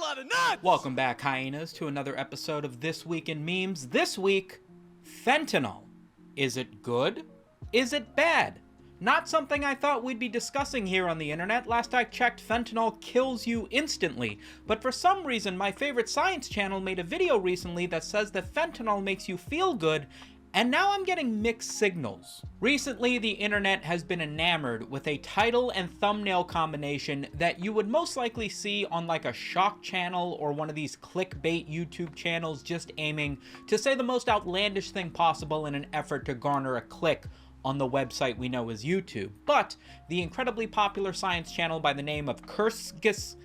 lot of nuts! Welcome back, hyenas, to another episode of This Week in Memes. This week, fentanyl. Is it good? Is it bad? Not something I thought we'd be discussing here on the internet. Last I checked, fentanyl kills you instantly. But for some reason, my favorite science channel made a video recently that says that fentanyl makes you feel good, and now I'm getting mixed signals. Recently, the internet has been enamored with a title and thumbnail combination that you would most likely see on like a shock channel or one of these clickbait YouTube channels just aiming to say the most outlandish thing possible in an effort to garner a click on the website we know as YouTube. But the incredibly popular science channel by the name of Kurzgesagt,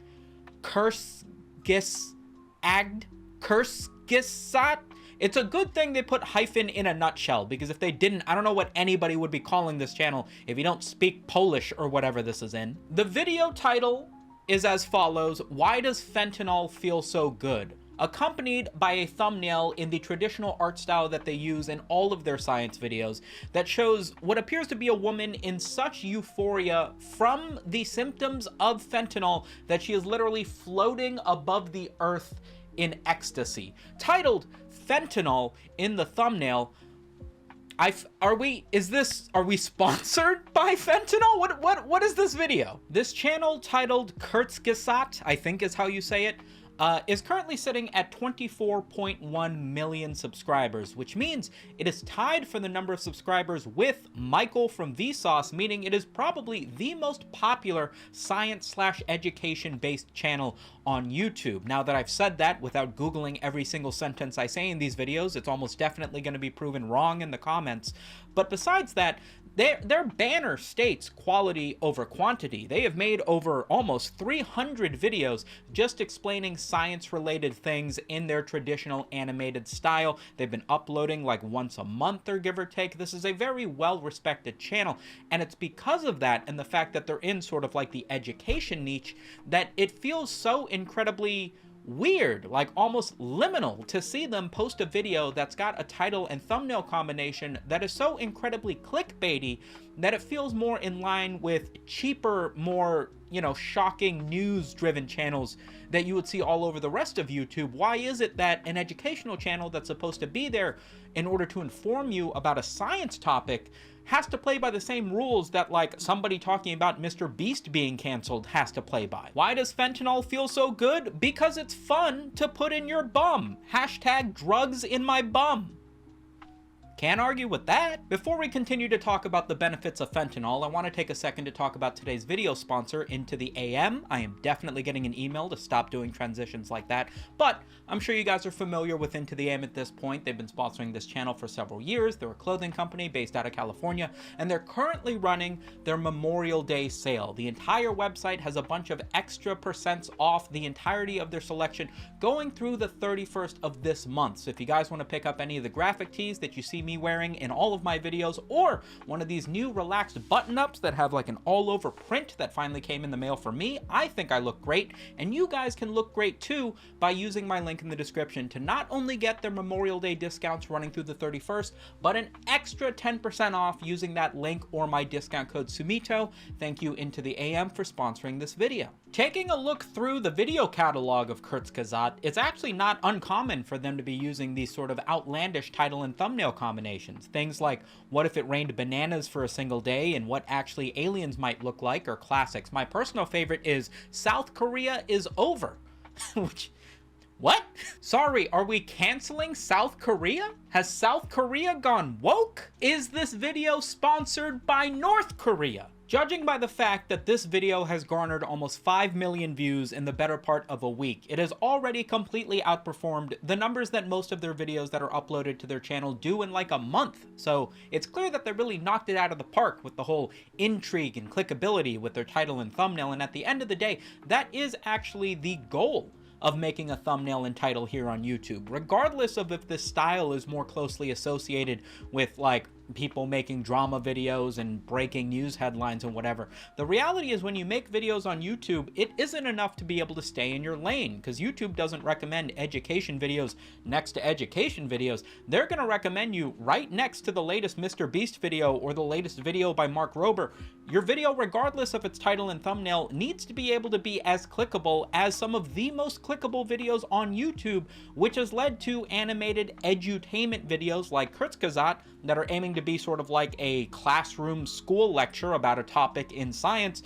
it's a good thing they put hyphen in a nutshell, because if they didn't, I don't know what anybody would be calling this channel if you don't speak Polish or whatever this is in. The video title is as follows: Why does fentanyl feel so good? Accompanied by a thumbnail in the traditional art style that they use in all of their science videos that shows what appears to be a woman in such euphoria from the symptoms of fentanyl that she is literally floating above the earth in ecstasy. Titled fentanyl in the thumbnail. Are we sponsored by fentanyl? What is this video? This channel, titled Kurzgesagt, I think is how you say it, is currently sitting at 24.1 million subscribers, which means it is tied for the number of subscribers with Michael from Vsauce, meaning it is probably the most popular science/education-based channel on YouTube. Now that I've said that without Googling every single sentence I say in these videos, it's almost definitely going to be proven wrong in the comments. But besides that, their banner states quality over quantity. They have made over almost 300 videos just explaining science-related things in their traditional animated style. They've been uploading like once a month or give or take. This is a very well-respected channel, and it's because of that and the fact that they're in sort of like the education niche that it feels so incredibly weird, like almost liminal, to see them post a video that's got a title and thumbnail combination that is so incredibly clickbaity that it feels more in line with cheaper, more, shocking news-driven channels that you would see all over the rest of YouTube. Why is it that an educational channel that's supposed to be there in order to inform you about a science topic has to play by the same rules that like somebody talking about Mr. Beast being canceled has to play by? Why does fentanyl feel so good? Because it's fun to put in your bum. Hashtag drugs in my bum. Can't argue with that. Before we continue to talk about the benefits of fentanyl, I want to take a second to talk about today's video sponsor, Into the AM. I am definitely getting an email to stop doing transitions like that, but I'm sure you guys are familiar with Into the AM at this point. They've been sponsoring this channel for several years. They're a clothing company based out of California, and they're currently running their Memorial Day sale. The entire website has a bunch of extra % off the entirety of their selection going through the 31st of this month. So if you guys want to pick up any of the graphic tees that you see me wearing in all of my videos, or one of these new relaxed button-ups that have like an all-over print that finally came in the mail for me, I think I look great, and you guys can look great too by using my link in the description to not only get their Memorial Day discounts running through the 31st, but an extra 10% off using that link or my discount code Sumito. Thank you, Into the AM, for sponsoring this video. Taking a look through the video catalog of Kurzgesagt, it's actually not uncommon for them to be using these sort of outlandish title and thumbnail combinations. Things like, what if it rained bananas for a single day, and what actually aliens might look like, are classics. My personal favorite is South Korea is over. Which, what? Sorry, are we canceling South Korea? Has South Korea gone woke? Is this video sponsored by North Korea? Judging by the fact that this video has garnered almost 5 million views in the better part of a week, it has already completely outperformed the numbers that most of their videos that are uploaded to their channel do in like a month. So it's clear that they really knocked it out of the park with the whole intrigue and clickability with their title and thumbnail, and at the end of the day, that is actually the goal of making a thumbnail and title here on YouTube, regardless of if this style is more closely associated with like people making drama videos and breaking news headlines and whatever. The reality is when you make videos on YouTube, it isn't enough to be able to stay in your lane, because YouTube doesn't recommend education videos next to education videos. They're going to recommend you right next to the latest Mr. Beast video or the latest video by Mark Rober. Your video, regardless of its title and thumbnail, needs to be able to be as clickable as some of the most clickable videos on YouTube, which has led to animated edutainment videos like Kurzgesagt that are aiming to be sort of like a classroom school lecture about a topic in science,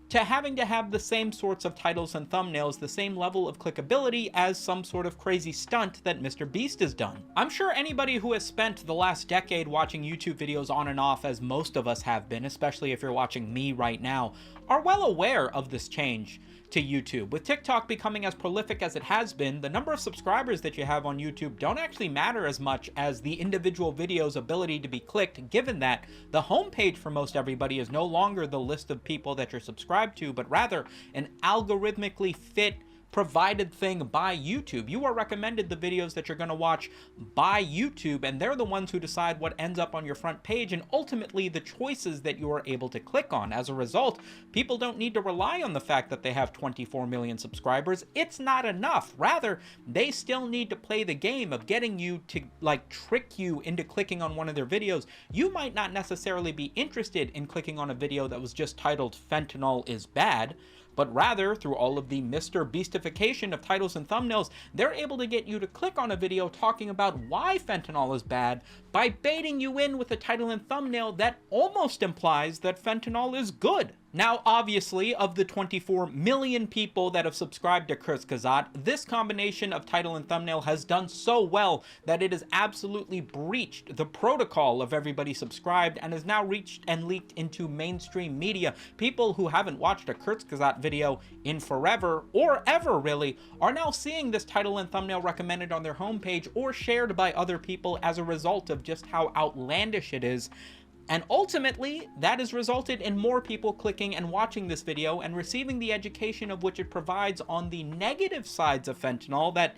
to having to have the same sorts of titles and thumbnails, the same level of clickability as some sort of crazy stunt that Mr. Beast has done. I'm sure anybody who has spent the last decade watching YouTube videos on and off, as most of us have been, especially if you're watching me right now, are well aware of this change to YouTube. With TikTok becoming as prolific as it has been, the number of subscribers that you have on YouTube don't actually matter as much as the individual video's ability to be clicked, given that the homepage for most everybody is no longer the list of people that you're subscribed to, but rather an algorithmically fit provided thing by YouTube. You are recommended the videos that you're going to watch by YouTube, and they're the ones who decide what ends up on your front page and ultimately the choices that you are able to click on. As a result, people don't need to rely on the fact that they have 24 million subscribers. It's not enough. Rather, they still need to play the game of getting you to trick you into clicking on one of their videos. You might not necessarily be interested in clicking on a video that was just titled "Fentanyl is bad," but rather, through all of the Mr. Beastification of titles and thumbnails, they're able to get you to click on a video talking about why fentanyl is bad by baiting you in with a title and thumbnail that almost implies that fentanyl is good. Now, obviously, of the 24 million people that have subscribed to Kurzgesagt, this combination of title and thumbnail has done so well that it has absolutely breached the protocol of everybody subscribed and has now reached and leaked into mainstream media. People who haven't watched a Kurzgesagt video in forever, or ever really, are now seeing this title and thumbnail recommended on their homepage or shared by other people as a result of just how outlandish it is. And ultimately, that has resulted in more people clicking and watching this video and receiving the education of which it provides on the negative sides of fentanyl that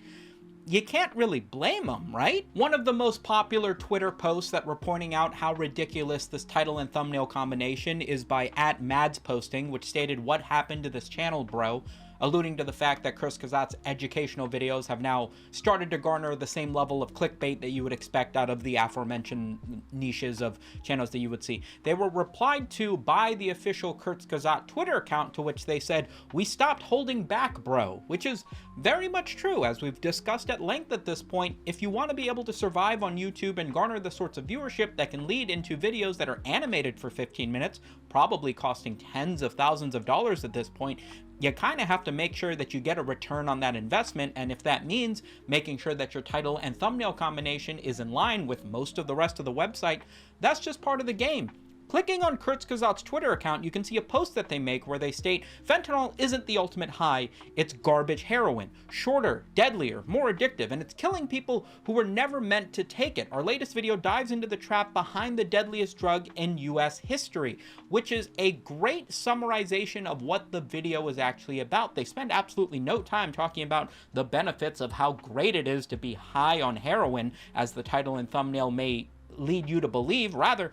you can't really blame them, right? One of the most popular Twitter posts that were pointing out how ridiculous this title and thumbnail combination is by @madsposting, which stated, "What happened to this channel, bro?" alluding to the fact that Kurzgesagt's educational videos have now started to garner the same level of clickbait that you would expect out of the aforementioned niches of channels that you would see. They were replied to by the official Kurzgesagt Twitter account, to which they said, "We stopped holding back, bro," which is very much true. As we've discussed at length at this point, if you want to be able to survive on YouTube and garner the sorts of viewership that can lead into videos that are animated for 15 minutes, probably costing tens of thousands of dollars at this point, you kind of have to make sure that you get a return on that investment, and if that means making sure that your title and thumbnail combination is in line with most of the rest of the website, that's just part of the game. Clicking on Kurzgesagt's Twitter account, you can see a post that they make where they state, "Fentanyl isn't the ultimate high, it's garbage heroin. Shorter, deadlier, more addictive, and it's killing people who were never meant to take it. Our latest video dives into the trap behind the deadliest drug in US history," which is a great summarization of what the video is actually about. They spend absolutely no time talking about the benefits of how great it is to be high on heroin, as the title and thumbnail may lead you to believe. Rather,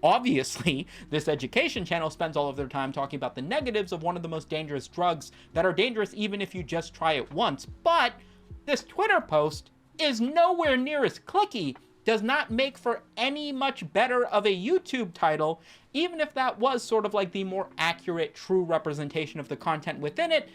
obviously, this education channel spends all of their time talking about the negatives of one of the most dangerous drugs that are dangerous even if you just try it once. But this Twitter post is nowhere near as clicky, does not make for any much better of a YouTube title, even if that was sort of like the more accurate, true representation of the content within it.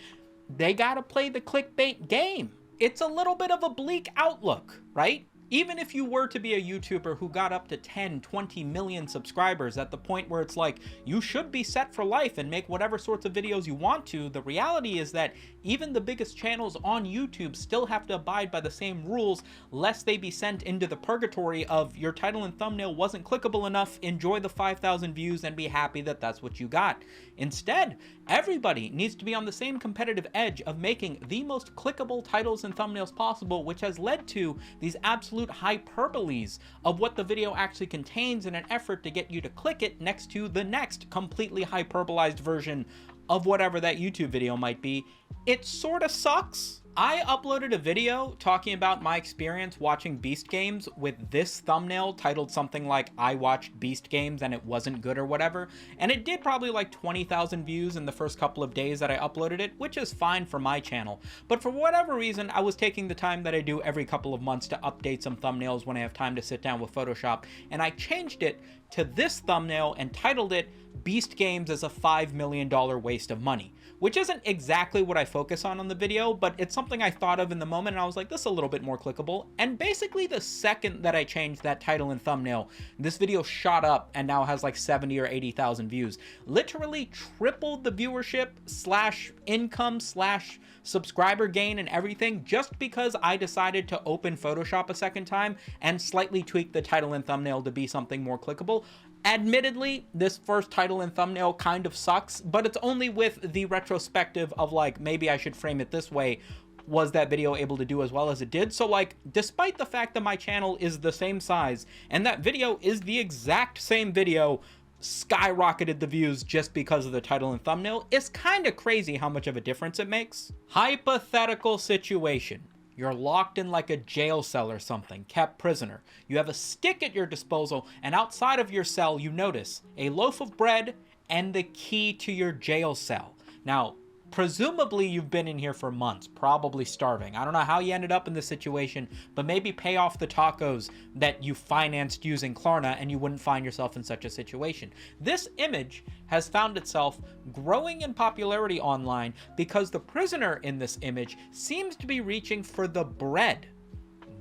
They gotta play the clickbait game. It's a little bit of a bleak outlook, right? Even if you were to be a YouTuber who got up to 10, 20 million subscribers at the point where it's like, you should be set for life and make whatever sorts of videos you want to, the reality is that even the biggest channels on YouTube still have to abide by the same rules, lest they be sent into the purgatory of your title and thumbnail wasn't clickable enough, enjoy the 5,000 views and be happy that that's what you got. Instead, everybody needs to be on the same competitive edge of making the most clickable titles and thumbnails possible, which has led to these absolute hyperboles of what the video actually contains in an effort to get you to click it next to the next completely hyperbolized version of whatever that YouTube video might be. It sort of sucks, I uploaded a video talking about my experience watching Beast Games with this thumbnail titled something like I watched Beast Games and it wasn't good or whatever, and it did probably like 20,000 views in the first couple of days that I uploaded it, which is fine for my channel. But for whatever reason, I was taking the time that I do every couple of months to update some thumbnails when I have time to sit down with Photoshop, and I changed it to this thumbnail and titled it Beast Games is a $5 million waste of money, which isn't exactly what I focus on the video, but it's something I thought of in the moment, and I was like, this is a little bit more clickable. And basically the second that I changed that title and thumbnail, this video shot up and now has like 70 or 80,000 views. Literally tripled the viewership slash income slash subscriber gain and everything, just because I decided to open Photoshop a second time and slightly tweak the title and thumbnail to be something more clickable. Admittedly, this first title and thumbnail kind of sucks, but it's only with the retrospective of like, maybe I should frame it this way. Was that video able to do as well as it did? So like, despite the fact that my channel is the same size and that video is the exact same video, skyrocketed the views just because of the title and thumbnail, it's kind of crazy how much of a difference it makes. Hypothetical situation. You're locked in like a jail cell or something, kept prisoner. You have a stick at your disposal, and outside of your cell, you notice a loaf of bread and the key to your jail cell. Now, presumably you've been in here for months, probably starving. I don't know how you ended up in this situation, but maybe pay off the tacos that you financed using Klarna and you wouldn't find yourself in such a situation. This image has found itself growing in popularity online because the prisoner in this image seems to be reaching for the bread.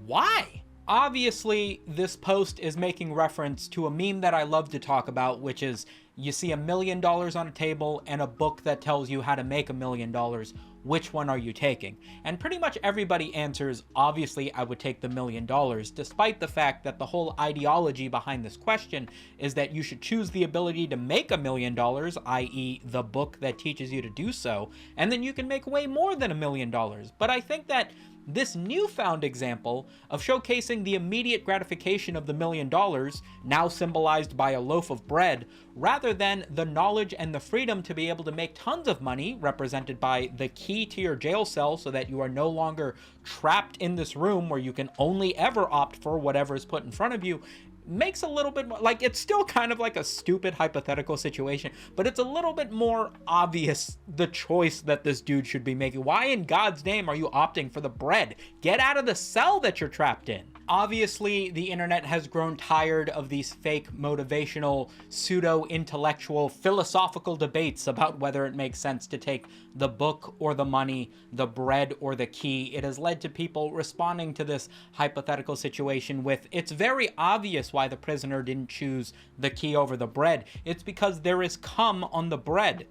Why? Obviously, this post is making reference to a meme that I love to talk about, which is you see $1 million on a table and a book that tells you how to make $1 million. Which one are you taking? And pretty much everybody answers, obviously, I would take the $1 million, despite the fact that the whole ideology behind this question is that you should choose the ability to make $1 million, i.e. the book that teaches you to do so, and then you can make way more than $1 million. But I think that this newfound example of showcasing the immediate gratification of the $1 million, now symbolized by a loaf of bread, rather than the knowledge and the freedom to be able to make tons of money, represented by the key to your jail cell so that you are no longer trapped in this room where you can only ever opt for whatever is put in front of you, makes a little bit more, like, it's still kind of like a stupid hypothetical situation, but it's a little bit more obvious the choice that this dude should be making. Why in God's name are you opting for the bread? Get out of the cell that you're trapped in. Obviously, the internet has grown tired of these fake motivational, pseudo-intellectual, philosophical debates about whether it makes sense to take the book or the money, the bread or the key. It has led to people responding to this hypothetical situation with, it's very obvious why the prisoner didn't choose the key over the bread. It's because there is cum on the bread,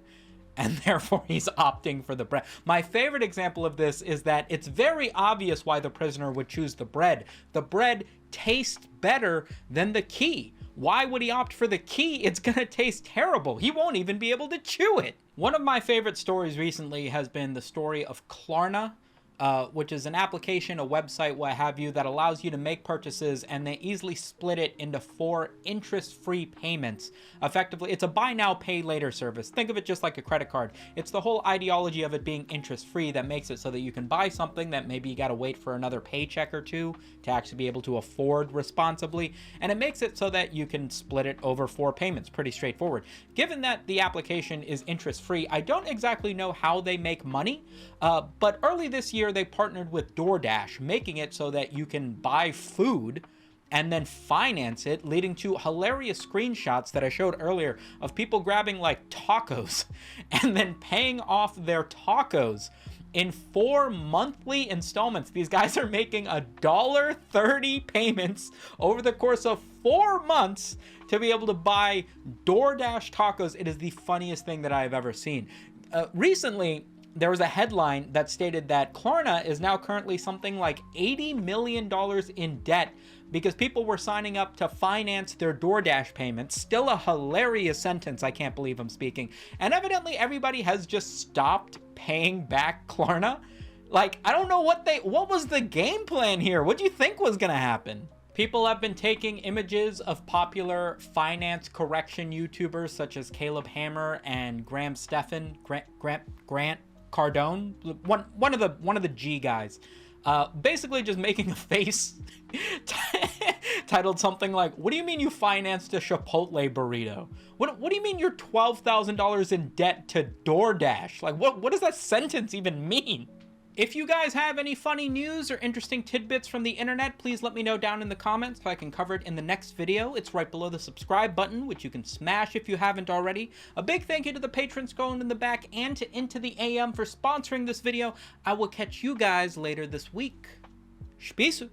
and therefore he's opting for the bread. My favorite example of this is that it's very obvious why the prisoner would choose the bread. The bread tastes better than the key. Why would he opt for the key? It's gonna taste terrible. He won't even be able to chew it. One of my favorite stories recently has been the story of Klarna, which is an application, a website, what have you, that allows you to make purchases and they easily split it into 4 interest-free payments. Effectively, it's a buy now, pay later service. Think of it just like a credit card. It's the whole ideology of it being interest-free that makes it so that you can buy something that maybe you gotta wait for another paycheck or two to actually be able to afford responsibly, and it makes it so that you can split it over 4 payments. Pretty straightforward. Given that the application is interest-free, I don't exactly know how they make money, but early this year, they partnered with DoorDash, making it so that you can buy food and then finance it, leading to hilarious screenshots that I showed earlier of people grabbing like tacos and then paying off their tacos in 4 monthly installments. These guys are making $1.30 payments over the course of 4 months to be able to buy DoorDash tacos. It is the funniest thing that I have ever seen. Recently, there was a headline that stated that Klarna is now currently something like $80 million in debt because people were signing up to finance their DoorDash payments. Still a hilarious sentence, I can't believe I'm speaking. And evidently everybody has just stopped paying back Klarna. Like, I don't know what was the game plan here? What do you think was gonna happen? People have been taking images of popular finance correction YouTubers such as Caleb Hammer and Grant Cardone, one of the G guys, basically just making a face titled something like, "What do you mean you financed a Chipotle burrito? What do you mean you're $12,000 in debt to DoorDash? Like, what does that sentence even mean?" If you guys have any funny news or interesting tidbits from the internet, please let me know down in the comments so I can cover it in the next video. It's right below the subscribe button, which you can smash if you haven't already. A big thank you to the patrons going in the back and to Into the AM for sponsoring this video. I will catch you guys later this week. Spisu.